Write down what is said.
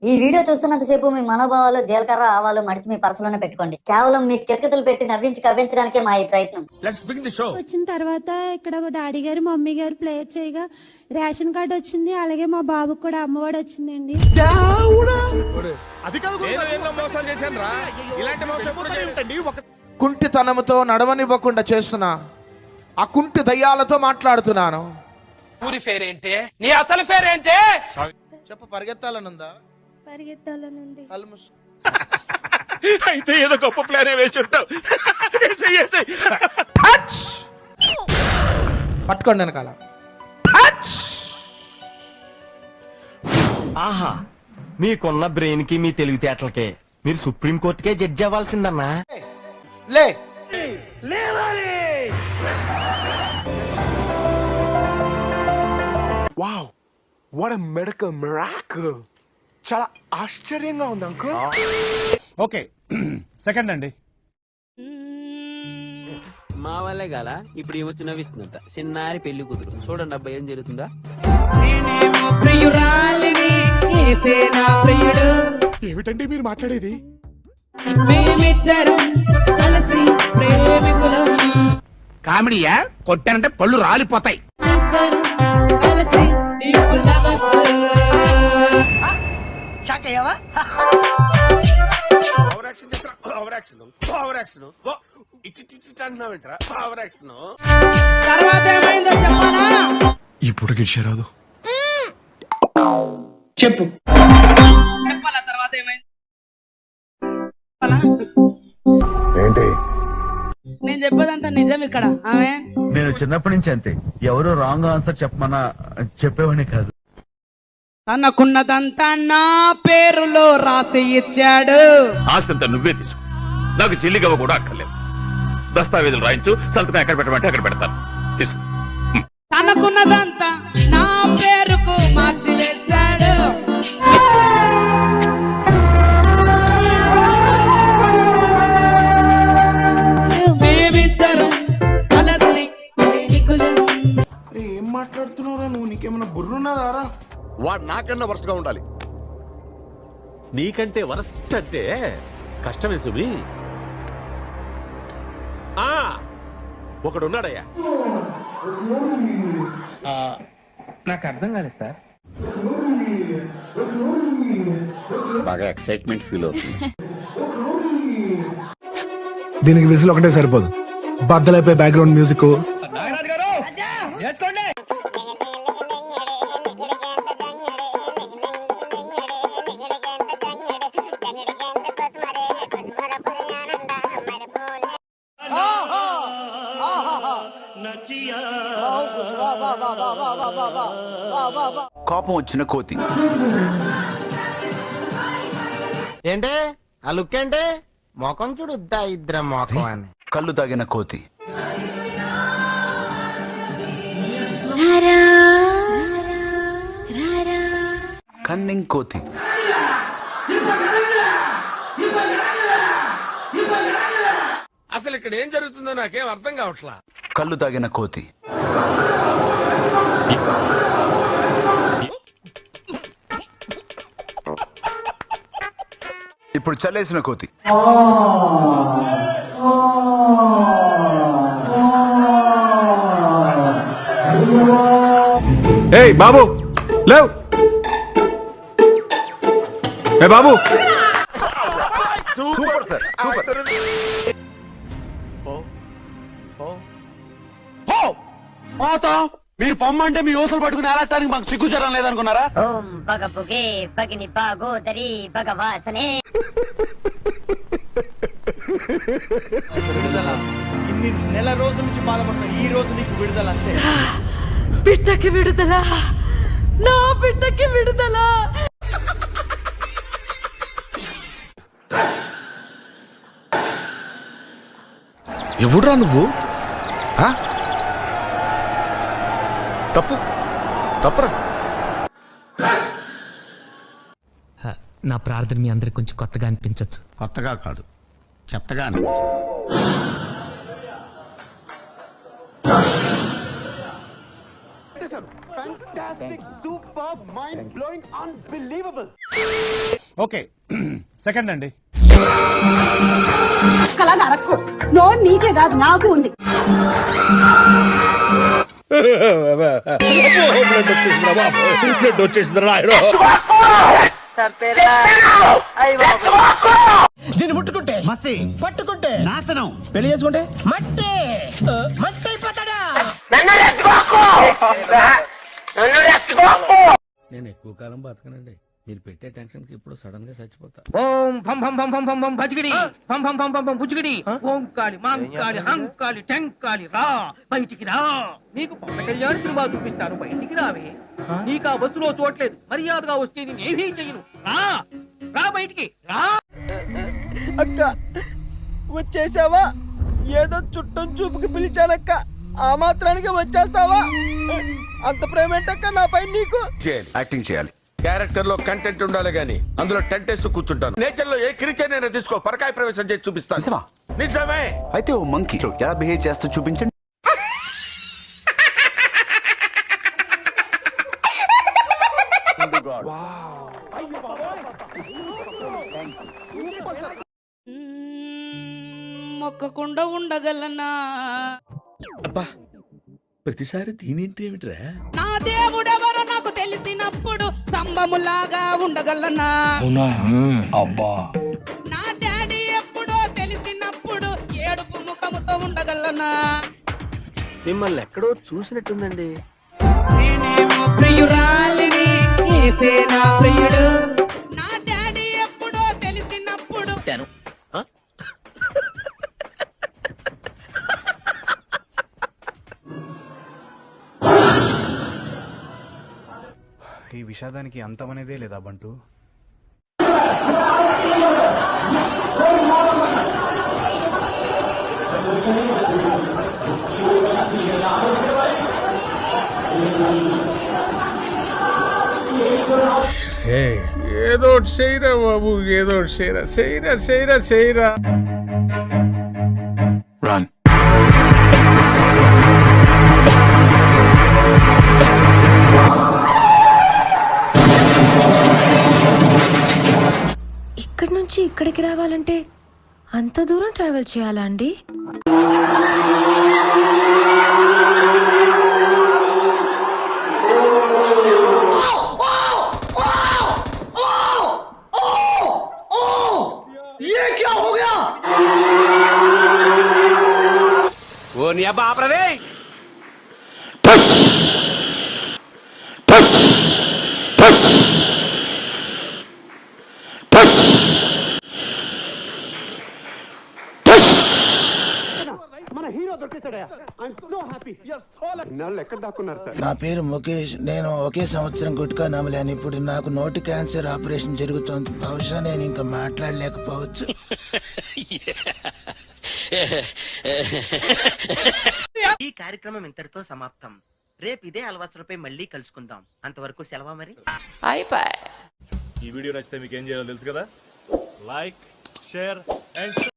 ఈ వీడియో చూస్తున్నంతసేపు మీ మనోభావాలు జీలకర్ర ఆవాలు మడిచి మీ పర్సులోనే పెట్టుకోండి. కేవలం మీ కితకితలు పెట్టి కవ్వించడానికే మా ఈ ప్రయత్నం. వచ్చిన తర్వాత ఇక్కడ డాడీ గారు మమ్మీ గారు ప్లే చేయగా రేషన్ కార్డు వచ్చింది. అలాగే మా బాబుకి కూడా అమ్మఒడి వచ్చిందండి. కుంటితనముతో నడవనివ్వకుండా చేస్తున్నా ఆ కుంటి దయ్యాలతో మాట్లాడుతున్నాను. ఊరి పేరేంటి? నీ అసలు పేరేంటి? చెప్పు. పరిగెత్తాలనుందా? పరిగెత్తాలనుంది. అయితే ఏదో గొప్ప ప్లాన్ వేసి ఉంటావు. పట్టుకోండి వెనకాల. ఆహా, మీకున్న బ్రెయిన్ కి మీ తెలివితేటలకే మీరు సుప్రీం కోర్టుకే జడ్జి అవ్వాల్సిందన్నా. లే wow, what a medical miracle. చాలా ఆశ్చర్యంగా ఉంది అంకుల్. ఓకే, సెకండ్ అండి. మా వాళ్ళే గాల ఇప్పుడు ఏమొచ్చి నవ్విస్తుందంట. చిన్నారి పెళ్లి కూతురు చూడండి అబ్బాయి ఏం జరుగుతుందా. ఏమిటండి మీరు మాట్లాడేది? కామెడీయా? కొట్టానంటే పళ్ళు రాలిపోతాయి. తర్వాత ఏమైందో చెప్పాలా? ఇప్పుడు గిడ్చారాదు. చెప్పు. చెప్పాలా తర్వాత ఏమైంది? ఏంటి? నేను చెప్పేదంతా నిజం ఇక్కడ. ఆమె నేను చిన్నప్పటి నుంచి అంతే, ఎవరు రాంగ్ ఆన్సర్ చెప్పమన్నా చెప్పేవాడిని కాదు. తనకున్నదంతా నా పేరులో రాసి ఇచ్చాడు. ఆస్తంతా నువ్వే తీసుకో, నాకు చెల్లిగవ్వ కూడా అక్కర్లేదు. దస్తావేజులు రాయించు, సంతకం ఎక్కడ పెట్టమంటే అక్కడ పెడతాను. తీసుకో. తనకున్నదంతా నా పేరుకు మార్చి వేశాడు. మేమిద్దరం కలిసి ఏం మాట్లాడుతున్నావురా నువ్వు? నీకేమైనా బుర్రున్నదారా? వాడు నాకన్నా వరస్ట్ గా ఉండాలి. నీకంటే వరస్ట్ అంటే కష్టమే సుమి. ఒకడున్నాడయ్యా. నాకు అర్థం కాలేదు సార్. బాగా ఎక్సైట్మెంట్ ఫీల్ అవుతుంది. దీనికి విజిల్ ఒకటే సరిపోదు, బద్దలైపోయి బ్యాక్గ్రౌండ్ మ్యూజిక్. కోపం వచ్చిన కోతి ఏంటే ఆ లుక్ ఏంటి? మొఖం చూడుద్దా ఇద్దర మొఖం అని. కళ్ళు తాగిన కోతి. కన్నింగ్ కోతి. అసలు ఇక్కడ ఏం జరుగుతుందో నాకేం అర్థం కావట్లా. కళ్ళు తాగిన కోతి. ఇప్పుడు చల్లేసిన కోతి. ఏయ్ బాబు లేవ్. ఏ బాబు. Super sir, super. మీరు పొమ్మంటే మీ ఊసలు పట్టుకుని ఏలాటానికి మాకు సిగ్గుచరం లేదనుకున్నారా? ఓం భగపుగే భగిని భాగోదరి భగవాసనే. ఇన్ని నెల రోజుల నుంచి బాధపడుతున్నా, ఈ రోజు నీకు విడుదల అంతే. బిడ్డకి విడుదల, నా బిడ్డకి విడుదల. ఎవడురా నువ్వు? తప్పు తప్పురా. నా ప్రార్థన మీ అందరికి కొంచెం కొత్తగా అనిపించచ్చు. కొత్తగా కాదు, చెత్తగా అనిపించింది. ఓకే సెకండ్ అండి. కలగా అరక్కు నోరు నీకే కాదు నాకు ఉంది. దీన్ని ముట్టుకుంటే మసి, పట్టుకుంటే నాశనం, పెళ్లి చేసుకుంటే మట్టి మట్టి అయిపోతాడా. నేను ఎక్కువ కాలం బతకనండి. మీరు పెట్టే టెన్షన్ కి ఇప్పుడు సడన్ గా చచ్చిపోతా. ఓం భం భం భం భం భం భం భజగిడి భం భం భం భం భం భుజగిడి ఓంకాళి మాంకాళి హంకాళి టెంకాళి రా బయటికి రా. నీకు పవన్ కళ్యాణ్ సినిమా చూపిస్తాను, బయటికి రావే. నీకు ఆ బస్సులో చోట్లేదు, మర్యాదగా వస్తే నేనేమీ చెయ్యను. రా రా బయటికి రా. అక్క వచ్చేసావా? ఏదో చుట్టం చూపుకి పిలిచానక్క, ఆ మాత్రానికి వచ్చేస్తావా? అంత ప్రేమ ఏంటక్క నాపై నీకు? యాక్టింగ్ చేయాలి. క్యారెక్టర్ లో కంటెంట్ ఉండాలి గానీ అందులో టెంట్ వేస్తూ కూర్చుంటాను. నేచర్ లో ఏ క్రీచర్ అయినా తీసుకో, పరకాయ ప్రవేశం చేసి చూపిస్తాను. నిజమా? నిజమే. అయితే ఓ మంకీ ఎలా బిహేవ్ చేస్తూ చూపించండి. మొక్కకుండా ఉండగలనా అబ్బా ప్రతిసారి దీనింటి ఏమిట్రా? నా దేవుడెవరో నాకు తెలిసినప్పుడు స్తంభములాగా ఉండగలనా. అబ్బా నా డాడీ ఎప్పుడో తెలిసినప్పుడు ఏడుపు ముఖముతో ఉండగలనా. మిమ్మల్ని ఎక్కడో చూసినట్టుందండి. నేనేమో ప్రియురాలిని, యేసే నా ప్రియుడు. నా డాడీ ఎప్పుడో తెలిసినప్పుడు ఈ విషాదానికి అంతమనేదే లేదా బంటు? ఏదో చేయరా బాబు, ఏదో చేయరా చేయరా చేయరా చేయరా. రన్. ఇక్కడి నుంచి ఇక్కడికి రావాలంటే అంత దూరం ట్రావెల్ చేయాలా అండి? ఓ నీ అబ్బా ఆపరదే. నా పేరు ముఖేష్. నేను ఒకే సంవత్సరం గుట్కా నమ్మలేను. ఇప్పుడు నాకు నోటి క్యాన్సర్ ఆపరేషన్ జరుగుతోంది. బహుశా నేను ఇంకా మాట్లాడలేకపోవచ్చు. ఈ కార్యక్రమం ఇంతటితో సమాప్తం. రేపు ఇదే అలవాట్లపై మళ్ళీ కలుసుకుందాం. అంతవరకు సెలవా మరి. ఈ వీడియో నచ్చితే మీకు ఏం చేయాలో తెలుసు కదా. Like, share and